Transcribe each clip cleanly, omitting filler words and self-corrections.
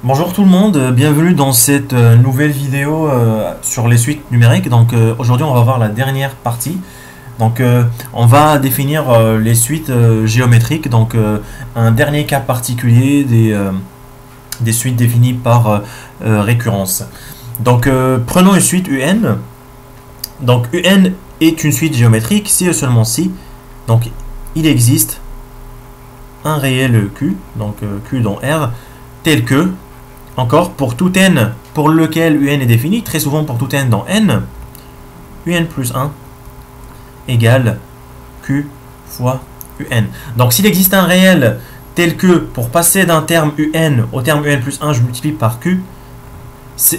Bonjour tout le monde, bienvenue dans cette nouvelle vidéo sur les suites numériques. Donc aujourd'hui on va voir la dernière partie. Donc on va définir les suites géométriques. Donc un dernier cas particulier des suites définies par récurrence. Donc prenons une suite UN. Donc UN est une suite géométrique si et seulement si donc il existe un réel Q, donc Q dans R, tel que, encore, pour tout n pour lequel UN est défini, très souvent pour tout n dans n, UN plus 1 égale Q fois UN. Donc s'il existe un réel tel que, pour passer d'un terme UN au terme UN plus 1, je multiplie par Q,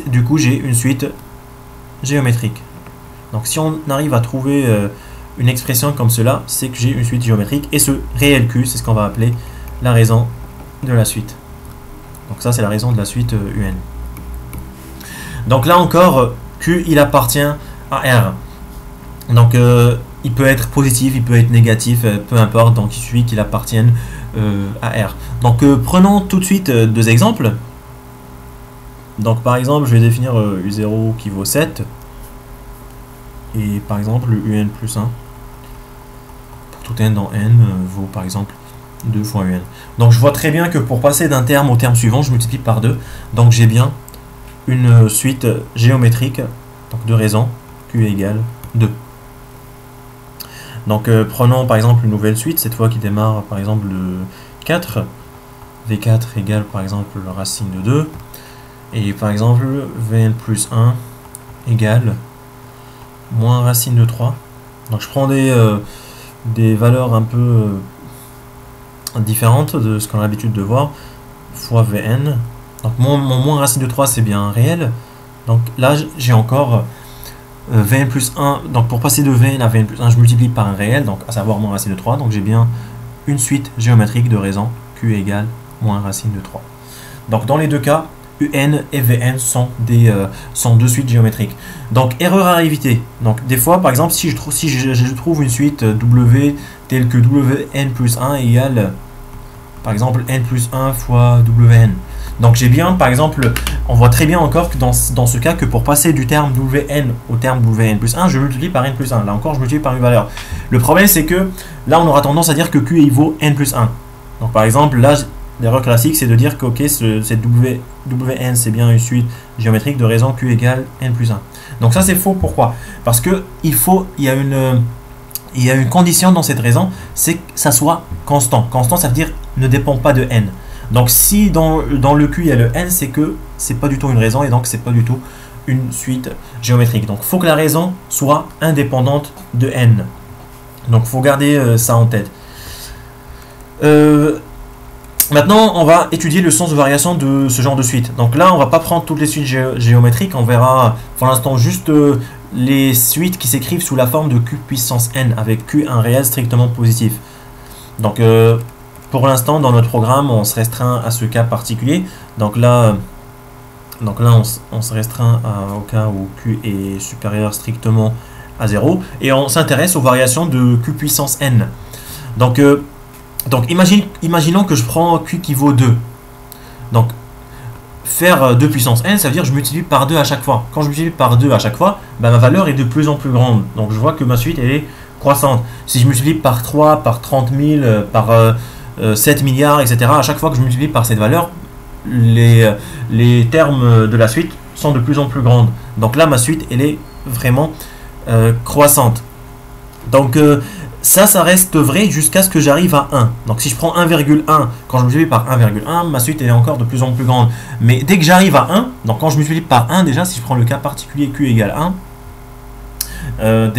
du coup j'ai une suite géométrique. Donc si on arrive à trouver une expression comme cela, c'est que j'ai une suite géométrique, et ce réel Q, c'est ce qu'on va appeler la raison de la suite. Donc ça c'est la raison de la suite UN. Donc là encore, Q il appartient à R. Donc il peut être positif, il peut être négatif, peu importe, donc il suffit qu'il appartienne à R. Donc prenons tout de suite deux exemples. Donc par exemple je vais définir U0 qui vaut 7. Et par exemple le UN plus 1 pour tout n dans n vaut par exemple 2 fois UN. Donc je vois très bien que pour passer d'un terme au terme suivant, je multiplie par 2. Donc j'ai bien une suite géométrique donc de raison Q égale 2. Donc prenons par exemple une nouvelle suite, cette fois qui démarre par exemple de 4. V4 égale par exemple la racine de 2. Et par exemple Vn plus 1 égale moins racine de 3. Donc je prends des valeurs un peu différentes de ce qu'on a l'habitude de voir, fois Vn. Donc mon moins racine de 3 c'est bien réel. Donc là j'ai encore Vn plus 1. Donc pour passer de Vn à Vn plus 1, je multiplie par un réel, donc à savoir moins racine de 3. Donc j'ai bien une suite géométrique de raison Q égale moins racine de 3. Donc dans les deux cas, UN et Vn sont deux suites géométriques. Donc erreur à éviter. Donc des fois par exemple si je trouve une suite W telle que Wn plus 1 égale par exemple n plus 1 fois Wn. Donc j'ai bien par exemple, on voit très bien encore que dans ce cas que pour passer du terme Wn au terme Wn plus 1, je multiplie par n plus 1. Là encore je multiplie par une valeur. Le problème c'est que là on aura tendance à dire que Q vaut n plus 1. Donc par exemple là l'erreur classique, c'est de dire que ok, cette Wn c'est bien une suite géométrique de raison Q égale n plus 1. Donc ça c'est faux. Pourquoi? Parce que il y a une condition dans cette raison, c'est que ça soit constant. Constant, ça veut dire ne dépend pas de n. Donc si dans le Q il y a le n, c'est que c'est pas du tout une raison et donc c'est pas du tout une suite géométrique. Donc il faut que la raison soit indépendante de n. Donc il faut garder ça en tête. Maintenant, on va étudier le sens de variation de ce genre de suite. Donc là, on va pas prendre toutes les suites géométriques. On verra pour l'instant juste les suites qui s'écrivent sous la forme de Q puissance n avec Q un réel strictement positif. Donc pour l'instant, dans notre programme, on se restreint à ce cas particulier. Donc là on se restreint au cas où Q est supérieur strictement à 0. Et on s'intéresse aux variations de Q puissance n. Donc imaginons que je prends Q qui vaut 2. Donc, faire 2 puissance n, ça veut dire que je multiplie par 2 à chaque fois. Quand je multiplie par 2 à chaque fois, ben, ma valeur est de plus en plus grande. Donc, je vois que ma suite, elle est croissante. Si je multiplie par 3, par 30 000, par 7 milliards, etc., à chaque fois que je multiplie par cette valeur, les termes de la suite sont de plus en plus grandes. Donc là, ma suite, elle est vraiment croissante. Donc, ça reste vrai jusqu'à ce que j'arrive à 1. Donc si je prends 1,1, quand je multiplie par 1,1, ma suite elle est encore de plus en plus grande. Mais dès que j'arrive à 1, donc quand je multiplie par 1, déjà si je prends le cas particulier Q égale 1,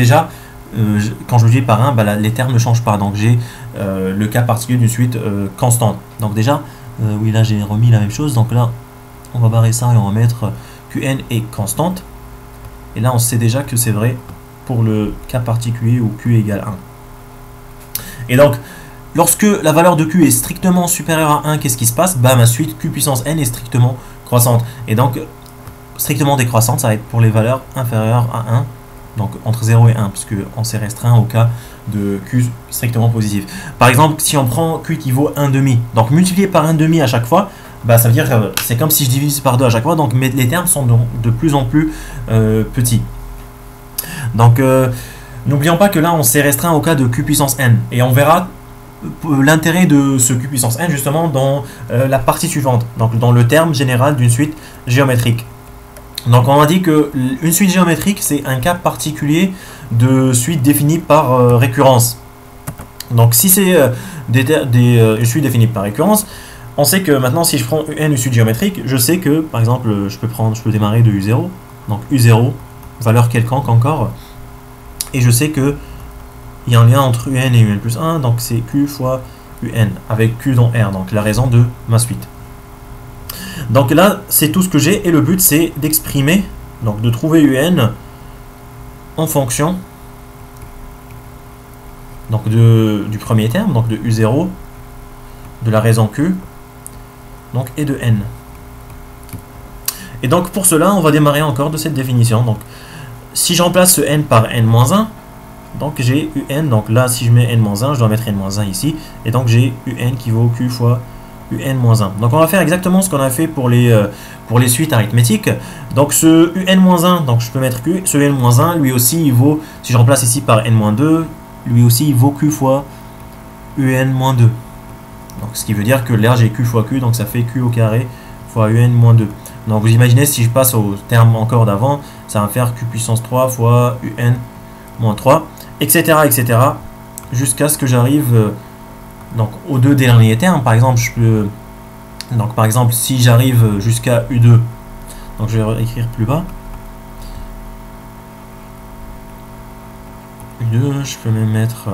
quand je multiplie par 1, bah, les termes ne changent pas. Donc j'ai le cas particulier d'une suite constante. Donc déjà, oui là j'ai remis la même chose. Donc là, on va barrer ça et on va mettre Qn est constante. Et là on sait déjà que c'est vrai pour le cas particulier où Q égale 1. Et donc, lorsque la valeur de Q est strictement supérieure à 1, qu'est-ce qui se passe? Bah, ma suite Q puissance n est strictement croissante. Et donc, strictement décroissante, ça va être pour les valeurs inférieures à 1. Donc, entre 0 et 1, puisqu'on s'est restreint au cas de Q strictement positif. Par exemple, si on prend Q qui vaut 1,5, donc multiplié par 1,5 à chaque fois, bah, ça veut dire que c'est comme si je divise par 2 à chaque fois, donc les termes sont de plus en plus petits. Donc n'oublions pas que là on s'est restreint au cas de q puissance n, et on verra l'intérêt de ce q puissance n justement dans la partie suivante, donc dans le terme général d'une suite géométrique. Donc on a dit que une suite géométrique c'est un cas particulier de suite définie par récurrence. Donc si c'est une suite définie par récurrence, on sait que maintenant si je prends un une suite géométrique, je sais que par exemple je peux démarrer de U0, donc U0, valeur quelconque encore, et je sais que il y a un lien entre UN et UN plus 1, donc c'est Q fois UN, avec Q dans R, donc la raison de ma suite. Donc là, c'est tout ce que j'ai, et le but c'est d'exprimer, donc de trouver UN en fonction donc du premier terme, donc de U0, de la raison Q, donc et de N. Et donc pour cela, on va démarrer encore de cette définition. Donc si je remplace ce N par N-1, donc j'ai UN, donc là si je mets N-1, je dois mettre N-1 ici, et donc j'ai UN qui vaut Q fois UN-1. Donc on va faire exactement ce qu'on a fait pour les suites arithmétiques. Donc ce UN-1, donc je peux mettre Q, ce N-1, lui aussi il vaut, si je remplace ici par N-2, lui aussi il vaut Q fois UN-2. Donc ce qui veut dire que là j'ai Q fois Q, donc ça fait Q au carré fois UN-2. Donc vous imaginez si je passe au terme encore d'avant, ça va faire Q puissance 3 fois UN-3, etc. etc. jusqu'à ce que j'arrive donc aux deux derniers termes. Par exemple, je peux, donc par exemple si j'arrive jusqu'à U2, donc je vais écrire plus bas. U2, je peux même mettre,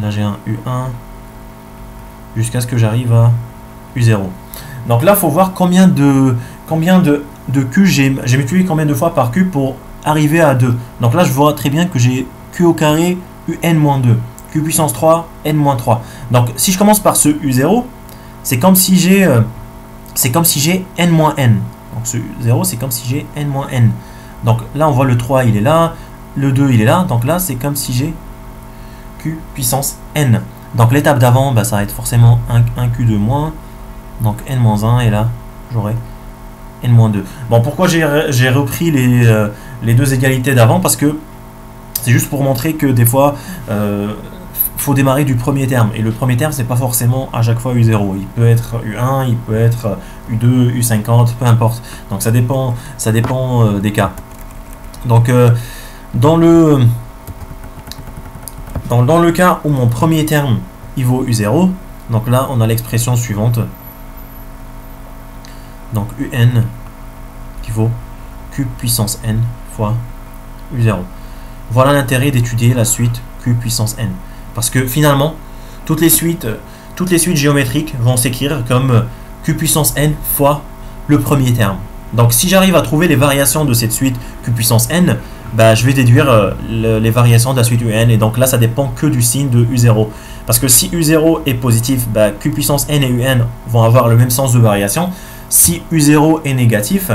là j'ai un U1, jusqu'à ce que j'arrive à U0. Donc là, il faut voir combien de Q j'ai multiplié combien de fois par Q pour arriver à 2. Donc là, je vois très bien que j'ai Q au carré UN-2, Q puissance 3, N-3. Donc si je commence par ce U0, c'est comme si j'ai N-N. Donc ce U0, c'est comme si j'ai N-N. Donc là, on voit le 3, il est là, le 2, il est là. Donc là, c'est comme si j'ai Q puissance N. Donc l'étape d'avant, bah, ça va être forcément un Q de moins. Donc N-1, et là, j'aurai N-2. Bon, pourquoi j'ai repris les deux égalités d'avant? Parce que c'est juste pour montrer que des fois, faut démarrer du premier terme. Et le premier terme, c'est pas forcément à chaque fois U0. Il peut être U1, il peut être U2, U50, peu importe. Donc ça dépend des cas. Donc dans le cas où mon premier terme il vaut U0, donc là on a l'expression suivante. Donc UN qui vaut Q puissance N fois U0. Voilà l'intérêt d'étudier la suite Q puissance N. Parce que finalement, toutes les suites géométriques vont s'écrire comme Q puissance N fois le premier terme. Donc si j'arrive à trouver les variations de cette suite Q puissance N, bah, je vais déduire les variations de la suite UN. Et donc là, ça dépend que du signe de U0. Parce que si U0 est positif, bah, Q puissance N et UN vont avoir le même sens de variation. Si U0 est négatif,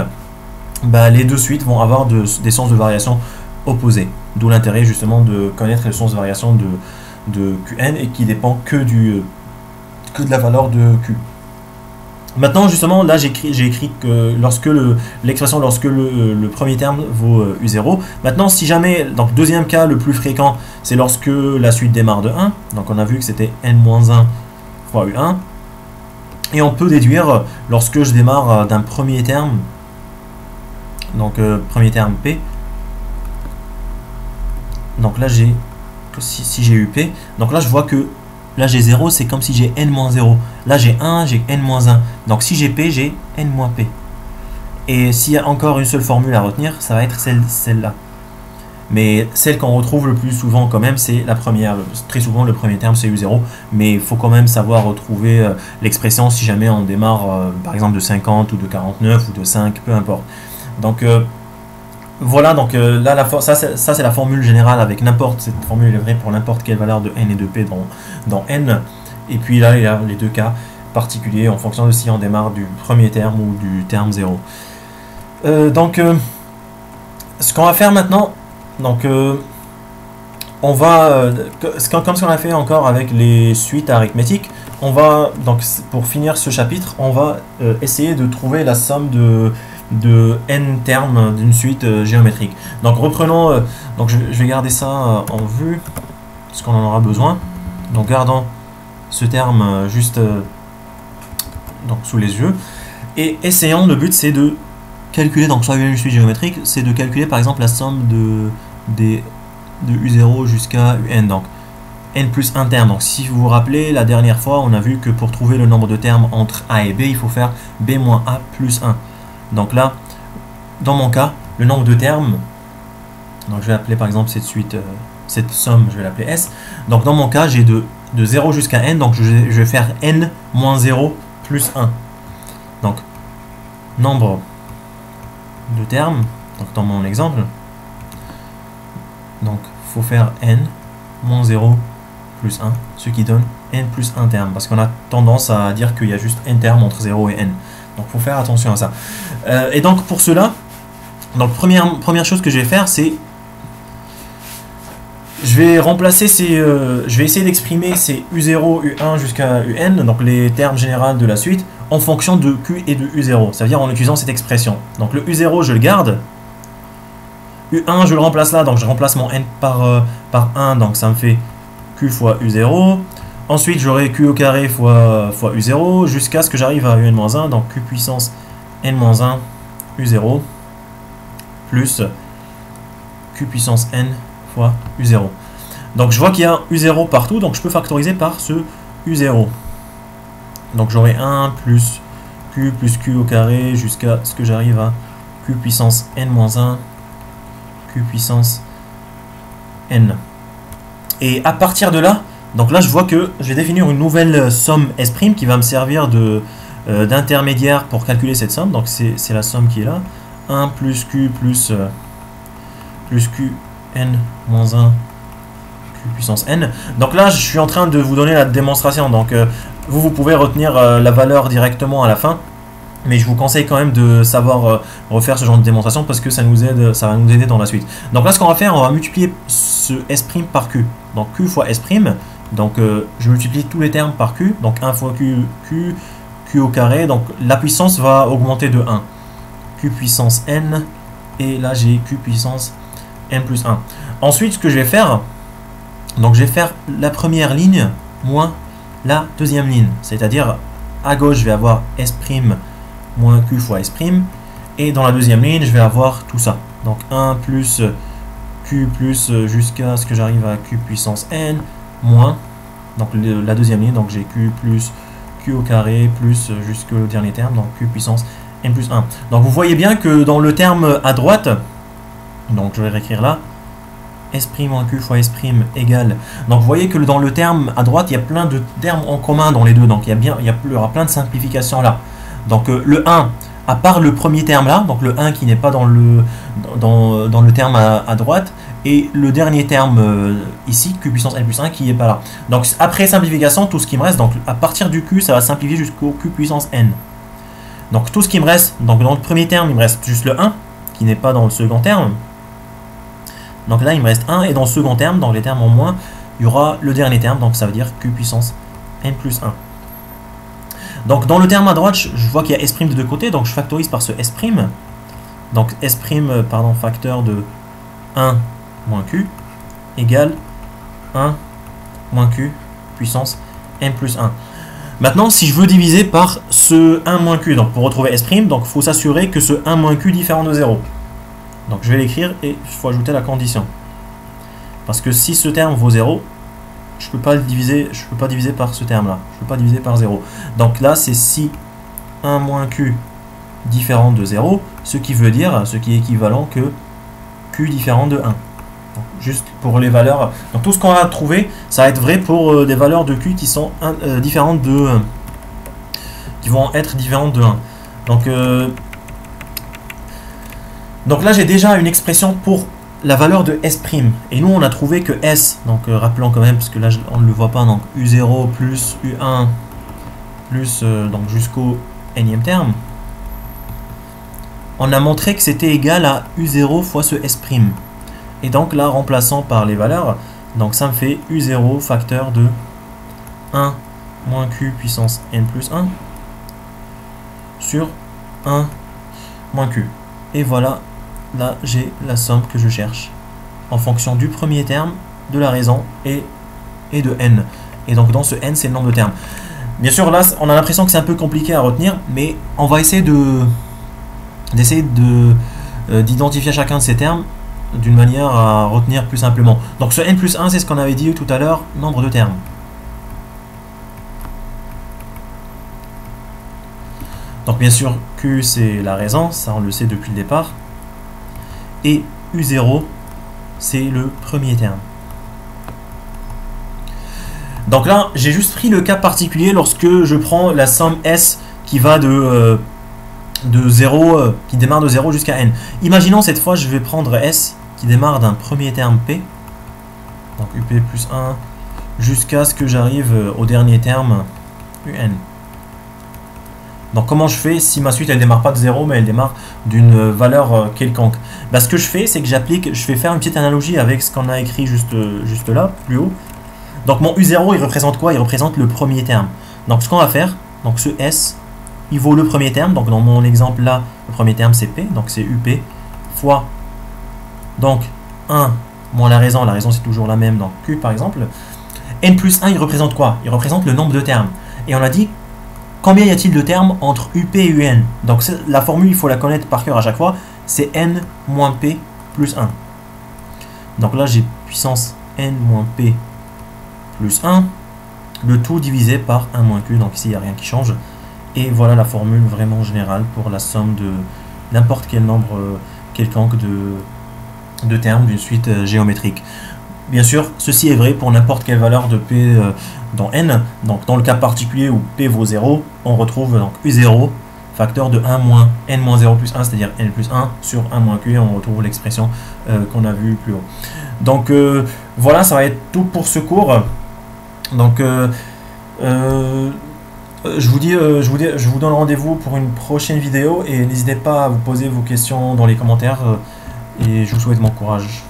bah, les deux suites vont avoir des sens de variation opposés. D'où l'intérêt justement de connaître le sens de variation de Qn et qui dépend que de la valeur de Q. Maintenant justement là j'ai écrit que lorsque l'expression lorsque le premier terme vaut U0. Maintenant si jamais, donc deuxième cas le plus fréquent, c'est lorsque la suite démarre de 1. Donc on a vu que c'était N-1 fois U1. Et on peut déduire lorsque je démarre d'un premier terme, donc premier terme P. Donc là j'ai, si j'ai eu P, donc là je vois que là j'ai 0, c'est comme si j'ai N-0. Là j'ai 1, j'ai N-1. Donc si j'ai P, j'ai N-P. Et s'il y a encore une seule formule à retenir, ça va être celle-là. Mais celle qu'on retrouve le plus souvent quand même, c'est la première. Très souvent le premier terme c'est U0. Mais il faut quand même savoir retrouver l'expression si jamais on démarre par exemple de 50 ou de 49 ou de 5, peu importe. Donc voilà, donc là ça c'est la formule générale avec n'importe, cette formule est vraie pour n'importe quelle valeur de n et de p dans n. Et puis là il y a les deux cas particuliers en fonction de si on démarre du premier terme ou du terme 0. Donc ce qu'on va faire maintenant, donc on va comme ce qu'on a fait encore avec les suites arithmétiques, on va, donc pour finir ce chapitre, on va essayer de trouver la somme de n termes d'une suite géométrique. Donc reprenons, donc je vais garder ça en vue, parce qu'on en aura besoin. Donc gardons ce terme juste donc sous les yeux. Et essayons, le but c'est de calculer, donc sur une suite géométrique, c'est de calculer par exemple la somme de U0 jusqu'à UN. Donc n plus 1 terme. Donc si vous vous rappelez, la dernière fois, on a vu que pour trouver le nombre de termes entre A et B, il faut faire B moins A plus 1. Donc là, dans mon cas, le nombre de termes, donc je vais appeler par exemple cette suite, cette somme, je vais l'appeler S. Donc dans mon cas, j'ai de 0 jusqu'à n, donc je vais faire n moins 0 plus 1. Donc, nombre de termes, donc dans mon exemple, donc il faut faire n moins 0 plus 1, ce qui donne n plus 1 terme, parce qu'on a tendance à dire qu'il y a juste n termes entre 0 et n. Donc il faut faire attention à ça. Et donc pour cela, donc première chose que je vais faire, c'est je vais remplacer je vais essayer d'exprimer ces U0, U1 jusqu'à UN, donc les termes généraux de la suite, en fonction de Q et de U0. Ça veut dire en utilisant cette expression. Donc le U0, je le garde. U1, je le remplace là, donc je remplace mon n par 1, donc ça me fait Q fois U0. Ensuite, j'aurai Q au carré fois U0, jusqu'à ce que j'arrive à UN-1, donc Q puissance N-1 U0, plus Q puissance N fois U0. Donc je vois qu'il y a U0 partout, donc je peux factoriser par ce U0. Donc j'aurai 1 plus Q au carré jusqu'à ce que j'arrive à Q puissance N-1, Q puissance N. Et à partir de là, donc là je vois que je vais définir une nouvelle somme S' qui va me servir d'intermédiaire pour calculer cette somme. Donc c'est la somme qui est là. 1 plus Q plus Q N-1 Q puissance N. Donc là je suis en train de vous donner la démonstration. Donc vous pouvez retenir la valeur directement à la fin. Mais je vous conseille quand même de savoir refaire ce genre de démonstration parce que ça va nous aider dans la suite. Donc là, ce qu'on va faire, on va multiplier ce S' par Q. Donc Q fois S'. Donc je multiplie tous les termes par Q. Donc 1 fois Q au carré. Donc la puissance va augmenter de 1. Q puissance N. Et là, j'ai Q puissance N plus 1. Ensuite, ce que je vais faire, donc je vais faire la première ligne moins la deuxième ligne. C'est-à-dire, à gauche, je vais avoir S' moins Q fois S', et dans la deuxième ligne, je vais avoir tout ça. Donc 1 plus Q plus jusqu'à ce que j'arrive à Q puissance N, moins, donc la deuxième ligne, donc j'ai Q plus Q au carré, plus jusqu'au dernier terme, donc Q puissance N plus 1. Donc vous voyez bien que dans le terme à droite, donc je vais réécrire là, S' moins Q fois S' égale. Donc vous voyez que dans le terme à droite, il y a plein de termes en commun dans les deux, donc il y aura plein de simplifications là. Donc le 1, à part le premier terme là, donc le 1 qui n'est pas dans le terme à droite, et le dernier terme ici, Q puissance N plus 1, qui n'est pas là. Donc après simplification, tout ce qui me reste, donc à partir du Q, ça va simplifier jusqu'au Q puissance N. Donc tout ce qui me reste, donc dans le premier terme, il me reste juste le 1, qui n'est pas dans le second terme. Donc là, il me reste 1, et dans le second terme, dans les termes en moins, il y aura le dernier terme, donc ça veut dire Q puissance N plus 1. Donc dans le terme à droite, je vois qu'il y a S' de deux côtés, donc je factorise par ce S'. Donc S', pardon, facteur de 1 moins Q égale 1 moins Q puissance N plus 1. Maintenant, si je veux diviser par ce 1 moins Q, donc pour retrouver S', donc il faut s'assurer que ce 1 moins Q est différent de 0. Donc je vais l'écrire et il faut ajouter la condition. Parce que si ce terme vaut 0, je peux pas diviser par ce terme là, je peux pas diviser par 0. Donc là c'est si 1 moins Q différent de 0, ce qui est équivalent que Q différent de 1. Donc, juste pour les valeurs, donc tout ce qu'on a trouvé, ça va être vrai pour des valeurs de Q qui sont différentes qui vont être différentes de 1. Donc là j'ai déjà une expression pour la valeur de S'. Et nous, on a trouvé que S, donc rappelons quand même, parce que là, on ne le voit pas, donc U0 plus U1 plus, donc jusqu'au nème terme, on a montré que c'était égal à U0 fois ce S'. Et donc là, remplaçant par les valeurs, donc ça me fait U0 facteur de 1 moins q puissance n plus 1 sur 1 moins q. Et voilà, là j'ai la somme que je cherche en fonction du premier terme, de la raison et de n. Et donc dans ce n, c'est le nombre de termes. Bien sûr, là, on a l'impression que c'est un peu compliqué à retenir, mais on va essayer d'identifier chacun de ces termes d'une manière à retenir plus simplement. Donc ce n plus 1, c'est ce qu'on avait dit tout à l'heure, nombre de termes. Donc bien sûr, Q c'est la raison, ça on le sait depuis le départ. Et U0, c'est le premier terme. Donc là, j'ai juste pris le cas particulier lorsque je prends la somme S qui va de 0, qui démarre de 0 jusqu'à N. Imaginons cette fois, je vais prendre S qui démarre d'un premier terme P, donc UP plus 1, jusqu'à ce que j'arrive au dernier terme UN. Donc comment je fais si ma suite elle démarre pas de 0 mais elle démarre d'une valeur quelconque? Ce que je fais, c'est que je vais faire une petite analogie avec ce qu'on a écrit juste là, plus haut. Donc mon U0 il représente quoi? Il représente le premier terme. Donc ce qu'on va faire, donc ce S, il vaut le premier terme. Donc dans mon exemple là, le premier terme c'est P, donc c'est UP, fois, donc 1 moins la raison c'est toujours la même, donc Q par exemple. N plus 1 il représente quoi? Il représente le nombre de termes. Et on a dit, combien y a-t-il de termes entre UP et UN? Donc la formule, il faut la connaître par cœur à chaque fois, c'est N moins P plus 1. Donc là j'ai puissance N moins P plus 1, le tout divisé par 1 moins Q, donc ici il n'y a rien qui change. Et voilà la formule vraiment générale pour la somme de n'importe quel nombre quelconque de termes d'une suite géométrique. Bien sûr, ceci est vrai pour n'importe quelle valeur de P dans N. Donc dans le cas particulier où P vaut 0, on retrouve donc U0, facteur de 1 moins N moins 0 plus 1, c'est-à-dire N plus 1 sur 1 moins Q, et on retrouve l'expression qu'on a vue plus haut. Donc voilà, ça va être tout pour ce cours. Donc je vous donne rendez-vous pour une prochaine vidéo et n'hésitez pas à vous poser vos questions dans les commentaires et je vous souhaite bon courage.